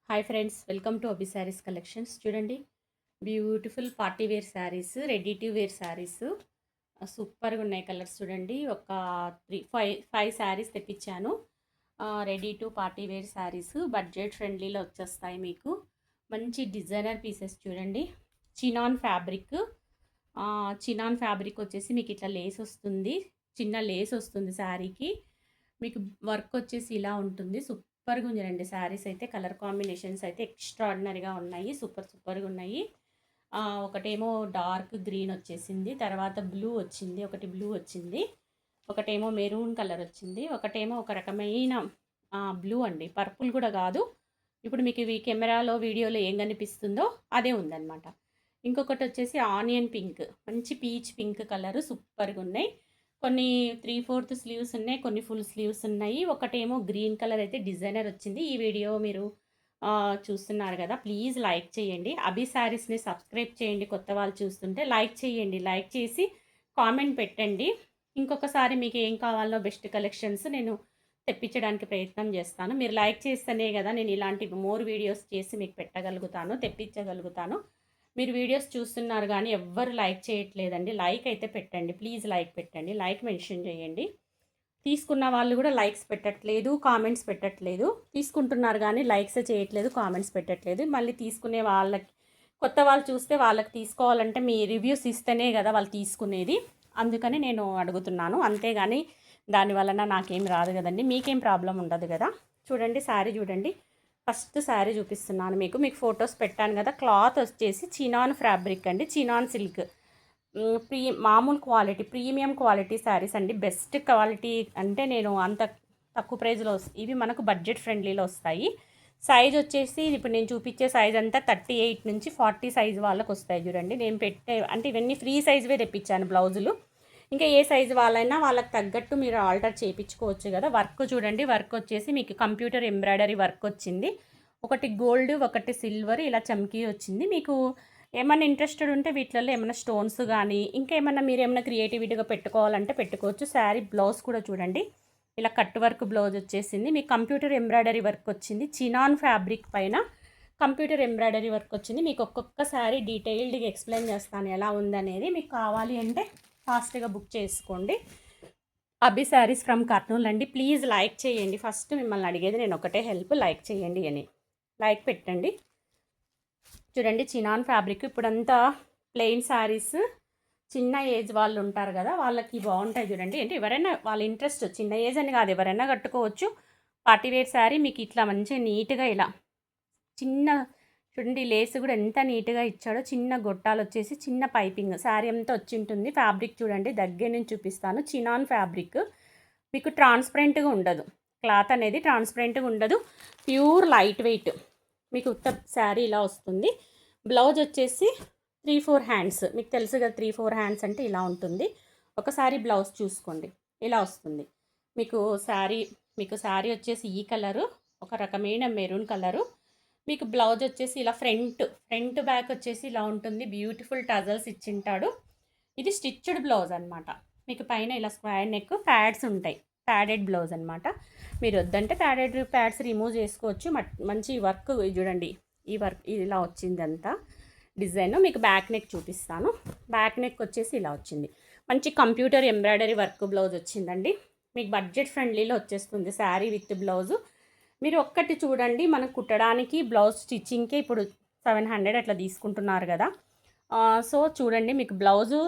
Hi friends, welcome to Abi saris collections. చూడండి, beautiful party wear saris, ready to wear saris సూపర్గా ఉన్నాయి. Colours చూడండి, ఒక 3 5 శారీస్ తెప్పించాను. Ready to party wear saris budget ఫ్రెండ్లీలో వచ్చేస్తాయి మీకు. మంచి డిజైనర్ పీసెస్ చూడండి. చినాన్ ఫ్యాబ్రిక్, చినాన్ ఫ్యాబ్రిక్ వచ్చేసి మీకు ఇట్లా లేస్ వస్తుంది, చిన్న లేస్ వస్తుంది శారీకి. మీకు వర్క్ వచ్చేసి ఇలా ఉంటుంది. సూపర్గా ఉంది. రెండు శారీస్ అయితే కలర్ కాంబినేషన్స్ అయితే ఎక్స్ట్రాడినరీగా ఉన్నాయి. సూపర్గా ఉన్నాయి. ఒకటేమో డార్క్ గ్రీన్ వచ్చేసింది, తర్వాత బ్లూ వచ్చింది, ఒకటి బ్లూ వచ్చింది, ఒకటేమో మెరూన్ కలర్ వచ్చింది, ఒకటేమో ఒక రకమైన బ్లూ అండి, పర్పుల్ కూడా కాదు. ఇప్పుడు మీకు ఇవి కెమెరాలో వీడియోలో ఏం కనిపిస్తుందో అదే ఉందన్నమాట. ఇంకొకటి వచ్చేసి ఆనియన్ పింక్, మంచి పీచ్ పింక్ కలరు, సూపర్గా ఉన్నాయి. కొన్ని 3/4 స్లీవ్స్ ఉన్నాయి, కొన్ని ఫుల్ స్లీవ్స్ ఉన్నాయి. ఒకటేమో గ్రీన్ కలర్ అయితే డిజైనర్ వచ్చింది. ఈ వీడియో మీరు చూస్తున్నారు కదా, ప్లీజ్ లైక్ చేయండి. అభి శారీస్ని సబ్స్క్రైబ్ చేయండి. కొత్త వాళ్ళు చూస్తుంటే లైక్ చేయండి. లైక్ చేసి కామెంట్ పెట్టండి. ఇంకొకసారి మీకు ఏం కావాలో బెస్ట్ కలెక్షన్స్ నేను తెప్పించడానికి ప్రయత్నం చేస్తాను. మీరు లైక్ చేస్తేనే కదా నేను ఇలాంటి మోర్ వీడియోస్ చేసి మీకు పెట్టగలుగుతాను, తెప్పించగలుగుతాను. మీరు వీడియోస్ చూస్తున్నారు కానీ ఎవ్వరు లైక్ చేయట్లేదండి. లైక్ అయితే పెట్టండి, ప్లీజ్ లైక్ పెట్టండి, లైక్ మెన్షన్ చేయండి. తీసుకున్న వాళ్ళు కూడా లైక్స్ పెట్టట్లేదు, కామెంట్స్ పెట్టట్లేదు. తీసుకుంటున్నారు కానీ లైక్స్ చేయట్లేదు, కామెంట్స్ పెట్టట్లేదు. మళ్ళీ తీసుకునే వాళ్ళకి, కొత్త వాళ్ళు చూస్తే వాళ్ళకి తీసుకోవాలంటే మీ రివ్యూస్ ఇస్తేనే కదా వాళ్ళు తీసుకునేది. అందుకని నేను అడుగుతున్నాను, అంతేగాని దానివలన నాకేం రాదు కదండి, మీకేం ప్రాబ్లం ఉండదు కదా. చూడండి శారీ చూడండి. ఫస్ట్ శారీ చూపిస్తున్నాను మీకు. ఫొటోస్ పెట్టాను కదా. క్లాత్ వచ్చేసి చినాన్ ఫ్యాబ్రిక్ అండి, చినాన్ సిల్క్. మామూలు క్వాలిటీ, ప్రీమియం క్వాలిటీ శారీస్ అండి. బెస్ట్ క్వాలిటీ అంటే నేను అంత తక్కువ ప్రైస్లో ఇవి మనకు బడ్జెట్ ఫ్రెండ్లీలో వస్తాయి. సైజ్ వచ్చేసి ఇప్పుడు నేను చూపించే సైజ్ అంతా 38 నుంచి 40 సైజ్ వాళ్ళకి వస్తాయి. చూడండి, నేను పెట్టే అంటే ఇవన్నీ ఫ్రీ సైజ్వే తెప్పించాను బ్లౌజులు. ఇంకా ఏ సైజు వాళ్ళైనా వాళ్ళకి తగ్గట్టు మీరు ఆల్టర్ చేయించుకోవచ్చు కదా. వర్క్ చూడండి, వర్క్ వచ్చేసి మీకు కంప్యూటర్ ఎంబ్రాయిడరీ వర్క్ వచ్చింది. ఒకటి గోల్డ్, ఒకటి సిల్వర్, ఇలా చమ్కీ వచ్చింది. మీకు ఏమైనా ఇంట్రెస్టెడ్ ఉంటే వీటిలలో ఏమైనా స్టోన్స్ కానీ ఇంకేమైనా మీరు ఏమైనా క్రియేటివిటీగా పెట్టుకోవాలంటే పెట్టుకోవచ్చు. శారీ బ్లౌజ్ కూడా చూడండి, ఇలా కట్ వర్క్ బ్లౌజ్ వచ్చేసింది. మీకు కంప్యూటర్ ఎంబ్రాయిడరీ వర్క్ వచ్చింది. చినాన్ ఫ్యాబ్రిక్ పైన కంప్యూటర్ ఎంబ్రాయిడరీ వర్క్ వచ్చింది. మీకు ఒక్కొక్క శారీ డీటెయిల్డ్గా ఎక్స్ప్లెయిన్ చేస్తాను ఎలా ఉందనేది. మీకు కావాలి అంటే ఫాస్ట్గా బుక్ చేసుకోండి. అభి శారీస్ ఫ్రమ్ కర్నూలు అండి. ప్లీజ్ లైక్ చేయండి. ఫస్ట్ మిమ్మల్ని అడిగేది నేను ఒకటే హెల్ప్, లైక్ చేయండి అని. లైక్ పెట్టండి. చూడండి, చినాన్ ఫ్యాబ్రిక్. ఇప్పుడంతా ప్లెయిన్ శారీస్ చిన్న ఏజ్ వాళ్ళు ఉంటారు కదా, వాళ్ళకి బాగుంటాయి. చూడండి, అంటే ఎవరైనా వాళ్ళ ఇంట్రెస్ట్, చిన్న ఏజ్ అని కాదు, ఎవరైనా కట్టుకోవచ్చు. పార్టీవేర్ శారీ మీకు ఇట్లా మంచిగా నీట్గా ఇలా చిన్న చూడండి, లేస్ కూడా ఎంత నీట్గా ఇచ్చాడో. చిన్న గొట్టాలు వచ్చేసి చిన్న పైపింగ్ శారీ అంతా వచ్చి ఉంటుంది. ఫ్యాబ్రిక్ చూడండి, దగ్గర నుంచి చూపిస్తాను. చినాన్ ఫ్యాబ్రిక్ మీకు ట్రాన్స్పరెంట్గా ఉండదు, క్లాత్ అనేది ట్రాన్స్పరెంట్గా ఉండదు. ప్యూర్ లైట్ వెయిట్ మీకు ఉత్త శారీ ఇలా వస్తుంది. బ్లౌజ్ వచ్చేసి 3/4 హ్యాండ్స్, మీకు తెలుసు కదా 3/4 హ్యాండ్స్ అంటే ఇలా ఉంటుంది. ఒకసారి బ్లౌజ్ చూసుకోండి, ఇలా వస్తుంది మీకు శారీ. మీకు శారీ వచ్చేసి ఈ కలరు, ఒక రకమైన మెరూన్ కలరు. మీకు బ్లౌజ్ వచ్చేసి ఇలా ఫ్రంట్ బ్యాక్ వచ్చేసి ఇలా ఉంటుంది. బ్యూటిఫుల్ టజల్స్ ఇచ్చింటాడు. ఇది స్టిచ్డ్ బ్లౌజ్ అనమాట. మీకు పైన ఇలా స్క్వేర్ నెక్, ప్యాడ్స్ ఉంటాయి. ప్యాడెడ్ బ్లౌజ్ అనమాట. మీరు వద్దంటే ప్యాడ్స్ రిమూవ్ చేసుకోవచ్చు. మంచి వర్క్ చూడండి, ఈ వర్క్ ఇలా వచ్చింది అంతా డిజైన్. మీకు బ్యాక్ నెక్ చూపిస్తాను. బ్యాక్ నెక్ వచ్చేసి ఇలా వచ్చింది. మంచి కంప్యూటర్ ఎంబ్రాయిడరీ వర్క్ బ్లౌజ్ వచ్చిందండి. మీకు బడ్జెట్ ఫ్రెండ్లీలో వచ్చేస్తుంది శారీ విత్ బ్లౌజు. మీరు ఒక్కటి చూడండి, మనకు కుట్టడానికి బ్లౌజ్ స్టిచ్చింగ్కే ఇప్పుడు 700 అట్లా తీసుకుంటున్నారు కదా. సో చూడండి, మీకు బ్లౌజు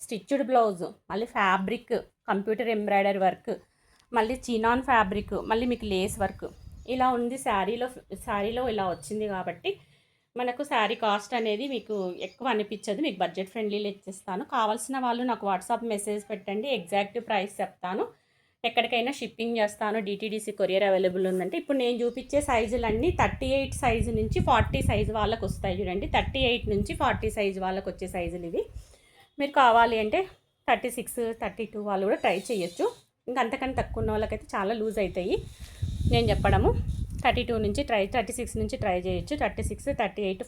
స్టిచ్డ్ బ్లౌజు, మళ్ళీ ఫ్యాబ్రిక్ కంప్యూటర్ ఎంబ్రాయిడరీ వర్క్, మళ్ళీ చినాన్ ఫ్యాబ్రిక్, మళ్ళీ మీకు లేస్ వర్క్ ఇలా ఉంది. శారీలో ఇలా వచ్చింది కాబట్టి మనకు శారీ కాస్ట్ అనేది మీకు ఎక్కువ అనిపించదు. మీకు బడ్జెట్ ఫ్రెండ్లీలో ఇచ్చేస్తాను. కావాల్సిన వాళ్ళు నాకు వాట్సాప్ మెసేజ్ పెట్టండి, ఎగ్జాక్ట్ ప్రైస్ చెప్తాను. ఎక్కడికైనా షిప్పింగ్ చేస్తాను. డిటీడీసీ కొరియర్ అవైలబుల్ ఉందంటే. ఇప్పుడు నేను చూపించే సైజులన్నీ 38 సైజు నుంచి 40 సైజు వాళ్ళకి వస్తాయి. చూడండి, 38 నుంచి 40 సైజు వాళ్ళకి వచ్చే సైజులు ఇవి. మీరు కావాలి అంటే 36, 32 వాళ్ళు కూడా ట్రై చేయొచ్చు. ఇంకా అంతకన్నా తక్కువ ఉన్న వాళ్ళకైతే చాలా లూజ్ అవుతాయి నేను చెప్పడము. 32 నుంచి 36 నుంచి ట్రై చేయొచ్చు. 36, 38,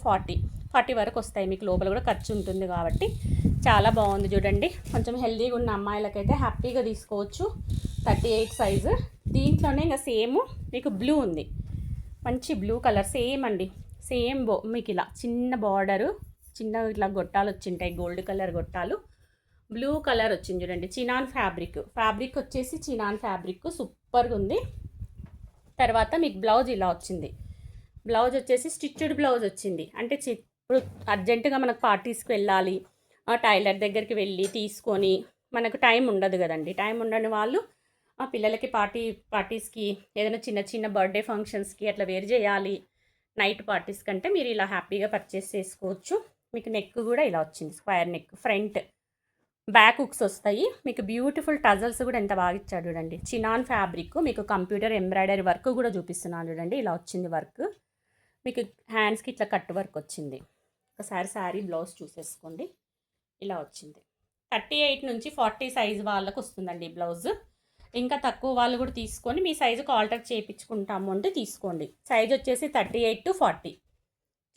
40 వరకు వస్తాయి. మీకు లోపల కూడా ఖర్చు ఉంటుంది కాబట్టి చాలా బాగుంది. చూడండి, కొంచెం హెల్దీగా ఉన్న అమ్మాయిలకైతే హ్యాపీగా తీసుకోవచ్చు. 38 సైజు. దీంట్లోనే ఇంకా సేమ్ మీకు బ్లూ ఉంది. మంచి బ్లూ కలర్ సేమ్ అండి. సేమ్ మీకు ఇలా చిన్న బార్డరు, చిన్న ఇట్లా గొట్టాలు వచ్చింటాయి, గోల్డ్ కలర్ గొట్టాలు. బ్లూ కలర్ వచ్చింది చూడండి. చినాన్ ఫ్యాబ్రిక్ వచ్చేసి చినాన్ ఫ్యాబ్రిక్ సూపర్గా ఉంది. తర్వాత మీకు బ్లౌజ్ ఇలా వచ్చింది. బ్లౌజ్ వచ్చేసి స్టిచ్డ్ బ్లౌజ్ వచ్చింది. అంటే ఇప్పుడు అర్జెంటుగా మనకు పార్టీస్కి వెళ్ళాలి, టైలర్ దగ్గరికి వెళ్ళి తీసుకొని మనకు టైం ఉండదు కదండి. టైం ఉండని వాళ్ళు పిల్లలకి పార్టీస్కి ఏదైనా చిన్న చిన్న బర్త్డే ఫంక్షన్స్కి అట్లా వేర్ చేయాలి, నైట్ పార్టీస్ కంటే మీరు ఇలా హ్యాపీగా పర్చేస్ చేసుకోవచ్చు. మీకు నెక్ కూడా ఇలా వచ్చింది, square neck, front back hooks వస్తాయి. మీకు బ్యూటిఫుల్ టజల్స్ కూడా ఎంత బాగా ఇచ్చాడు చూడండి. చినాన్ ఫ్యాబ్రిక్, మీకు కంప్యూటర్ ఎంబ్రాయిడరీ వర్క్ కూడా చూపిస్తున్నాను చూడండి. ఇలా వచ్చింది వర్క్. మీకు హ్యాండ్స్కి ఇట్లా కట్ వర్క్ వచ్చింది. ఒకసారి శారీ బ్లౌజ్ చూసేసుకోండి. ఇలా వచ్చింది. 38 నుంచి 40 సైజు వాళ్ళకు వస్తుందండి ఈ బ్లౌజ్. ఇంకా తక్కువ వాళ్ళు కూడా తీసుకొని మీ సైజుకు ఆల్టర్ చేయించుకుంటాము అంటే తీసుకోండి. సైజ్ వచ్చేసి 38 to 40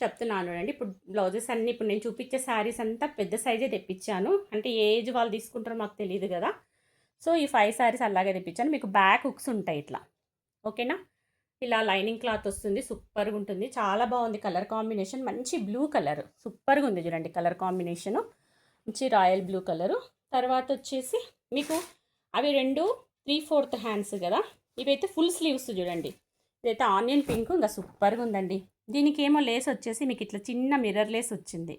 చెప్తున్నాను అండి. ఇప్పుడు బ్లౌజెస్ అన్నీ ఇప్పుడు నేను చూపించే శారీస్ అంతా పెద్ద సైజే తెప్పించాను. అంటే ఏ ఏజ్ వాళ్ళు తీసుకుంటారో మాకు తెలియదు కదా. సో ఈ 5 శారీస్ అలాగే తెప్పించాను. మీకు బ్యాక్ హుక్స్ ఉంటాయి ఇట్లా, ఓకేనా. ఇలా లైనింగ్ క్లాత్ వస్తుంది, సూపర్గా ఉంటుంది. చాలా బాగుంది కలర్ కాంబినేషన్. మంచి బ్లూ కలర్ సూపర్గా ఉంది చూడండి. కలర్ కాంబినేషను మంచి రాయల్ బ్లూ కలరు. తర్వాత వచ్చేసి మీకు అవి 2 3/4 హ్యాండ్స్ కదా. ఇవైతే ఫుల్ స్లీవ్స్ చూడండి. ఇదైతే ఆనియన్ పింక్, ఇంకా సూపర్గా ఉందండి. దీనికి ఏమో లేస్ వచ్చేసి మీకు ఇట్లా చిన్న మిర్రర్ లేస్ వచ్చింది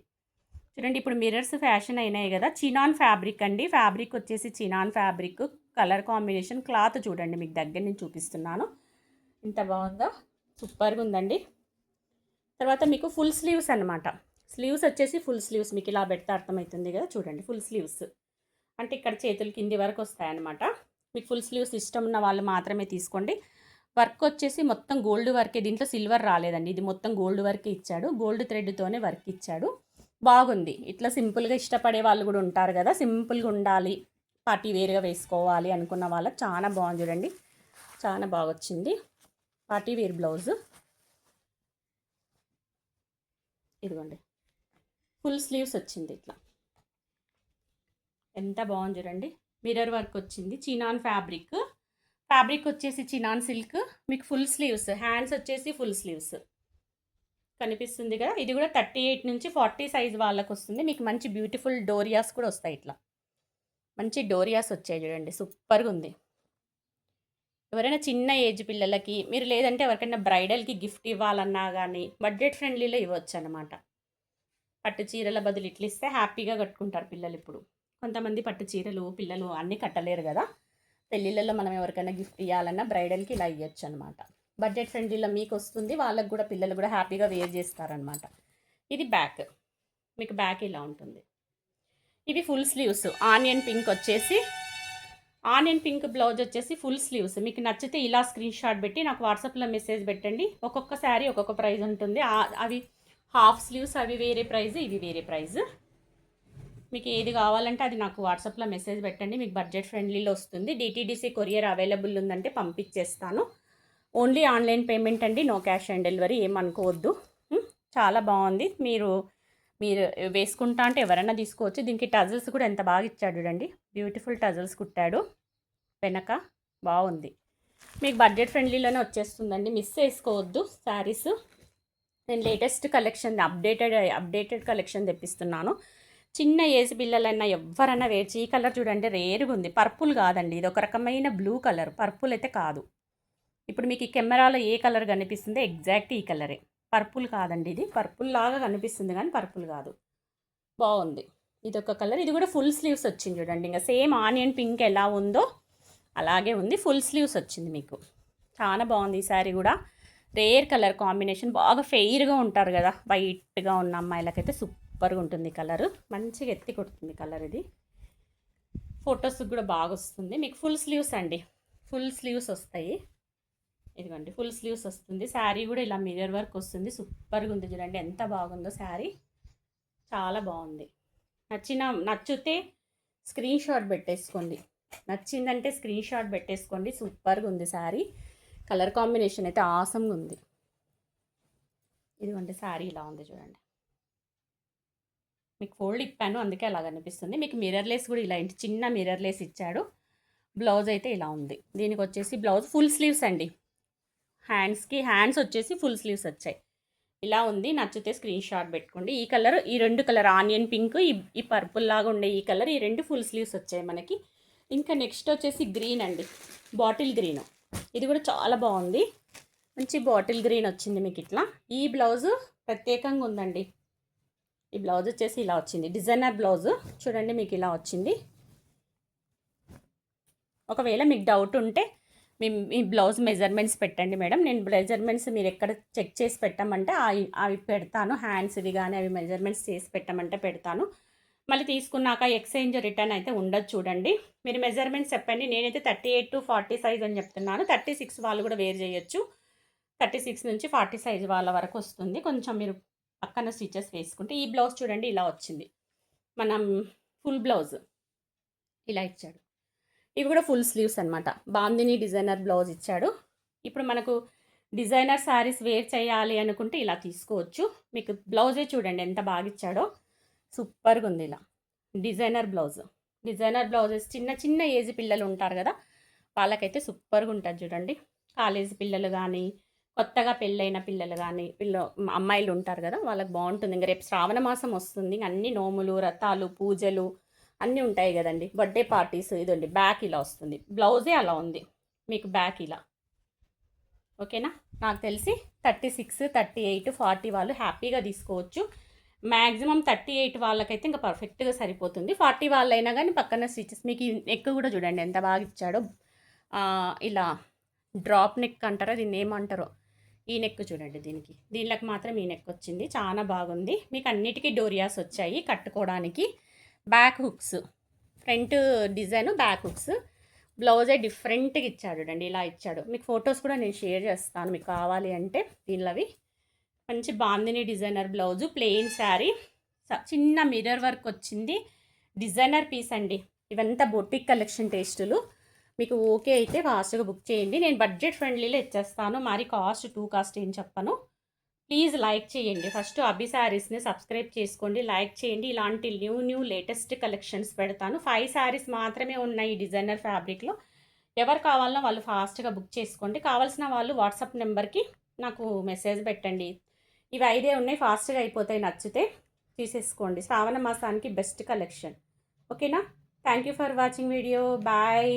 చూడండి. ఇప్పుడు మిర్రర్స్ ఫ్యాషన్ అయినాయి కదా. చినాన్ ఫ్యాబ్రిక్ అండి. ఫ్యాబ్రిక్ వచ్చేసి chinon fabric. Colour combination, cloth చూడండి, మీకు దగ్గర నుంచి చూపిస్తున్నాను. ఎంత బాగుందో, సూపర్గా ఉందండి. తర్వాత మీకు ఫుల్ స్లీవ్స్ అనమాట. స్లీవ్స్ వచ్చేసి ఫుల్ స్లీవ్స్ మీకు ఇలా పెడితే అర్థమవుతుంది కదా. చూడండి ఫుల్ స్లీవ్స్ అంటే ఇక్కడ చేతులు కింది వరకు వస్తాయన్నమాట. మీకు ఫుల్ స్లీవ్స్ ఇష్టం ఉన్న వాళ్ళు మాత్రమే తీసుకోండి. వర్క్ వచ్చేసి మొత్తం గోల్డ్ వర్కే, దీంట్లో సిల్వర్ రాలేదండి. ఇది మొత్తం గోల్డ్ వర్కే ఇచ్చాడు. గోల్డ్ థ్రెడ్తోనే వర్క్ ఇచ్చాడు. బాగుంది. ఇట్లా సింపుల్గా ఇష్టపడే వాళ్ళు కూడా ఉంటారు కదా, సింపుల్గా ఉండాలి, పార్టీ వేర్గా వేసుకోవాలి అనుకున్న వాళ్ళకి చాలా బాగుంది చూడండి. చాలా బాగా వచ్చింది పార్టీ వేర్ బ్లౌజ్. ఇదిగోండి ఫుల్ స్లీవ్స్ వచ్చింది ఇట్లా, ఎంత బాగుంది చూడండి. మిర్రర్ వర్క్ వచ్చింది. చినాన్ ఫ్యాబ్రిక్ వచ్చేసి చినాన్ సిల్క్. మీకు ఫుల్ స్లీవ్స్, హ్యాండ్స్ వచ్చేసి ఫుల్ స్లీవ్స్ కనిపిస్తుంది కదా. ఇది కూడా 38 నుంచి 40 సైజ్ వాళ్ళకు వస్తుంది. మీకు మంచి బ్యూటిఫుల్ డోరియాస్ కూడా వస్తాయి. ఇట్లా మంచి డోరియాస్ వచ్చాయి చూడండి, సూపర్గా ఉంది. ఎవరైనా చిన్న ఏజ్ పిల్లలకి మీరు, లేదంటే ఎవరికైనా బ్రైడల్కి గిఫ్ట్ ఇవ్వాలన్నా కానీ బడ్జెట్ ఫ్రెండ్లీలో ఇవ్వచ్చు అనమాట. పట్టు చీరల బదులు ఇట్లా ఇస్తే హ్యాపీగా కట్టుకుంటారు పిల్లలు. ఇప్పుడు కొంతమంది పట్టు చీరలు పిల్లలు అన్నీ కట్టలేరు కదా. పెళ్ళిళ్ళలో మనం ఎవరికైనా గిఫ్ట్ ఇవ్వాలన్నా బ్రైడల్కి ఇలా ఇవ్వచ్చు అనమాట. బడ్జెట్ ఫ్రెండ్లీలో మీకు వస్తుంది, వాళ్ళకు కూడా పిల్లలు కూడా హ్యాపీగా వేర్ చేస్తారనమాట. ఇది బ్యాక్, మీకు బ్యాక్ ఇలా ఉంటుంది. ఇవి full sleeves. Onion pink blouse వచ్చేసి ఫుల్ స్లీవ్స్. మీకు నచ్చితే ఇలా స్క్రీన్ షాట్ పెట్టి నాకు వాట్సాప్లో మెసేజ్ పెట్టండి. ఒక్కొక్క శారీ ఒక్కొక్క ప్రైస్ ఉంటుంది. అవి హాఫ్ స్లీవ్స్ అవి వేరే ప్రైస్, ఇవి వేరే ప్రైస్. మీకు ఏది కావాలంటే అది నాకు వాట్సాప్లో మెసేజ్ పెట్టండి. మీకు బడ్జెట్ ఫ్రెండ్లీలో వస్తుంది. డిటీడీసీ కొరియర్ అవైలబుల్ ఉందంటే పంపించేస్తాను. ఓన్లీ ఆన్లైన్ పేమెంట్ అండి, నో క్యాష్ ఆన్ డెలివరీ, ఏమనుకోవద్దు. చాలా బాగుంది. మీరు వేసుకుంటా అంటే ఎవరైనా తీసుకోవచ్చు. దీనికి టజల్స్ కూడా ఎంత బాగా ఇచ్చాడు చూడండి. బ్యూటిఫుల్ టజల్స్ కుట్టాడు వెనక, బాగుంది. మీకు బడ్జెట్ ఫ్రెండ్లీలోనే వచ్చేస్తుందండి, మిస్ చేసుకోవద్దు శారీస్. నేను లేటెస్ట్ కలెక్షన్, అప్డేటెడ్ కలెక్షన్ తెప్పిస్తున్నాను. చిన్న ఏజ్ పిల్లలైనా ఎవరైనా వేర్చి. ఈ కలర్ చూడండి, రేరుగా ఉంది. పర్పుల్ కాదండి, ఇది ఒక రకమైన బ్లూ కలర్, పర్పుల్ అయితే కాదు. ఇప్పుడు మీకు ఈ కెమెరాలో ఏ కలర్ కనిపిస్తుందో ఎగ్జాక్ట్ ఈ కలరే, పర్పుల్ కాదండి. ఇది పర్పుల్ లాగా కనిపిస్తుంది కానీ పర్పుల్ కాదు. బాగుంది. ఇది ఒక కలర్. ఇది కూడా ఫుల్ స్లీవ్స్ వచ్చింది చూడండి. ఇంకా సేమ్ ఆనియన్ పింక్ ఎలా ఉందో అలాగే ఉంది. ఫుల్ స్లీవ్స్ వచ్చింది మీకు. చాలా బాగుంది ఈ శారీ కూడా. రేర్ కలర్ కాంబినేషన్, బాగా ఫెయిర్గా ఉంటారు కదా వైట్గా ఉన్న అమ్మాయిలకైతే సూపర్గా ఉంటుంది కలర్. మంచిగా ఎత్తి కొడుతుంది కలర్. ఇది ఫొటోస్ కూడా బాగా వస్తుంది. మీకు ఫుల్ స్లీవ్స్ అండి, ఫుల్ స్లీవ్స్ వస్తాయి. ఇదిగోండి ఫుల్ స్లీవ్స్ వస్తుంది. శారీ కూడా ఇలా మిర్రర్ వర్క్ వస్తుంది. సూపర్గా ఉంది చూడండి, ఎంత బాగుందో శారీ. చాలా బాగుంది. నచ్చితే స్క్రీన్ షాట్ పెట్టేసుకోండి. నచ్చిందంటే స్క్రీన్ షాట్ పెట్టేసుకోండి. సూపర్గా ఉంది శారీ. కలర్ కాంబినేషన్ అయితే ఆసమ్గా ఉంది. ఇదిగోండి శారీ ఇలా ఉంది చూడండి. మీకు ఫోల్డ్ ఇప్పాను అందుకే అలా కనిపిస్తుంది. మీకు మిర్రర్ లేస్ కూడా ఇలా చిన్న మిర్రర్ లేస్ ఇచ్చాడు. బ్లౌజ్ అయితే ఇలా ఉంది. దీనికి వచ్చేసి బ్లౌజ్ ఫుల్ స్లీవ్స్ అండి. హ్యాండ్స్ వచ్చేసి ఫుల్ స్లీవ్స్ వచ్చాయి. ఇలా ఉంది. నచ్చితే స్క్రీన్ షాట్ పెట్టుకోండి. ఈ కలర్, ఈ 2 కలర్ ఆనియన్ పింక్, ఈ పర్పుల్ లాగా ఉండే ఈ కలర్, ఈ 2 ఫుల్ స్లీవ్స్ వచ్చాయి మనకి. ఇంకా నెక్స్ట్ వచ్చేసి గ్రీన్ అండి, బాటిల్ గ్రీన్. ఇది కూడా చాలా బాగుంది. మంచి బాటిల్ గ్రీన్ వచ్చింది మీకు ఇట్లా. ఈ బ్లౌజు ప్రత్యేకంగా ఉందండి. ఈ బ్లౌజ్ వచ్చేసి ఇలా వచ్చింది, డిజైనర్ బ్లౌజు చూడండి మీకు ఇలా వచ్చింది. ఒకవేళ మీకు డౌట్ ఉంటే మీ బ్లౌజ్ మెజర్మెంట్స్ పెట్టండి మేడం, నేను మెజర్మెంట్స్ మీరు ఎక్కడ చెక్ చేసి పెట్టమంటే అవి పెడతాను. హ్యాండ్స్వి కానీ అవి మెజర్మెంట్స్ చేసి పెట్టమంటే పెడతాను. మళ్ళీ తీసుకున్నాక ఎక్స్చేంజ్ రిటర్న్ అయితే ఉండదు. చూడండి మీరు మెజర్మెంట్స్ చెప్పండి. నేనైతే 38 to 40 సైజ్ అని చెప్తున్నాను. 36 వాళ్ళు కూడా వేర్ చేయొచ్చు. 36 నుంచి 40 సైజ్ వాళ్ళ వరకు వస్తుంది. కొంచెం మీరు పక్కన స్టిచెస్ వేసుకుంటే. ఈ బ్లౌజ్ చూడండి ఇలా వచ్చింది. మనం ఫుల్ బ్లౌజ్ ఇలా ఇచ్చాడు. ఇవి కూడా ఫుల్ స్లీవ్స్ అనమాట. బాందిని డిజైనర్ బ్లౌజ్ ఇచ్చాడు. ఇప్పుడు మనకు డిజైనర్ శారీస్ వేర్ చేయాలి అనుకుంటే ఇలా తీసుకోవచ్చు. మీకు బ్లౌజే చూడండి ఎంత బాగా ఇచ్చాడో, సూపర్గా ఉంది. ఇలా డిజైనర్ బ్లౌజెస్ చిన్న చిన్న ఏజ్ పిల్లలు ఉంటారు కదా, వాళ్ళకైతే సూపర్గా ఉంటుంది చూడండి. కాలేజీ పిల్లలు కానీ, కొత్తగా పెళ్ళైన పిల్లలు కానీ, అమ్మాయిలు ఉంటారు కదా, వాళ్ళకి బాగుంటుంది. ఇంకా రేపు శ్రావణ మాసం వస్తుంది. అన్ని నోములు, వ్రతాలు, పూజలు అన్నీ ఉంటాయి కదండి, బర్త్డే పార్టీస్. ఇదండి బ్యాక్ ఇలా వస్తుంది. బ్లౌజే అలా ఉంది మీకు బ్యాక్ ఇలా. ఓకేనా? నాకు తెలిసి 36, 38, 40 వాళ్ళు హ్యాపీగా తీసుకోవచ్చు. మ్యాక్సిమం 38 వాళ్ళకైతే ఇంకా పర్ఫెక్ట్గా సరిపోతుంది. 40 వాళ్ళైనా కానీ పక్కన స్టిచెస్. మీకు ఈ నెక్ కూడా చూడండి ఎంత బాగా ఇచ్చాడో. ఇలా డ్రాప్ నెక్ అంటారో, దీన్ని ఏమంటారో, ఈ నెక్ చూడండి. దీనికి మాత్రం ఈ నెక్ వచ్చింది. చాలా బాగుంది. మీకు అన్నిటికీ డోరియాస్ వచ్చాయి కట్టుకోవడానికి. Back hooks, front design back hooks. బ్లౌజే డిఫరెంట్గా ఇచ్చాడు చూడండి, ఇలా ఇచ్చాడు. మీకు ఫొటోస్ కూడా నేను షేర్ చేస్తాను మీకు కావాలి అంటే. దీనిలోవి మంచి bandhani designer blouse, plain sari, చిన్న మిర్రర్ వర్క్ వచ్చింది. డిజైనర్ పీస్ అండి. ఇవంతా బొటిక్ కలెక్షన్ టేస్టులు. మీకు ఓకే అయితే ఫాస్ట్గా బుక్ చేయండి. నేను బడ్జెట్ ఫ్రెండ్లీలో ఇచ్చేస్తాను. మరి టూ కాస్ట్ ఏం చెప్పను. ప్లీజ్ లైక్ చేయండి. ఫస్ట్ అభి శారీస్ని సబ్స్క్రైబ్ చేసుకోండి, లైక్ చేయండి. ఇలాంటి న్యూ లేటెస్ట్ కలెక్షన్స్ పెడతాను. 5 శారీస్ మాత్రమే ఉన్నాయి ఈ డిజైనర్ ఫ్యాబ్రిక్లో. ఎవరు కావాలన్నా వాళ్ళు ఫాస్ట్గా బుక్ చేసుకోండి. కావాల్సిన వాళ్ళు వాట్సాప్ నెంబర్కి నాకు మెసేజ్ పెట్టండి. ఇవి 5 ఉన్నాయి, ఫాస్ట్గా అయిపోతాయి. నచ్చితే తీసేసుకోండి. శ్రావణ మాసానికి బెస్ట్ కలెక్షన్. ఓకేనా? Thank you for watching video. Bye.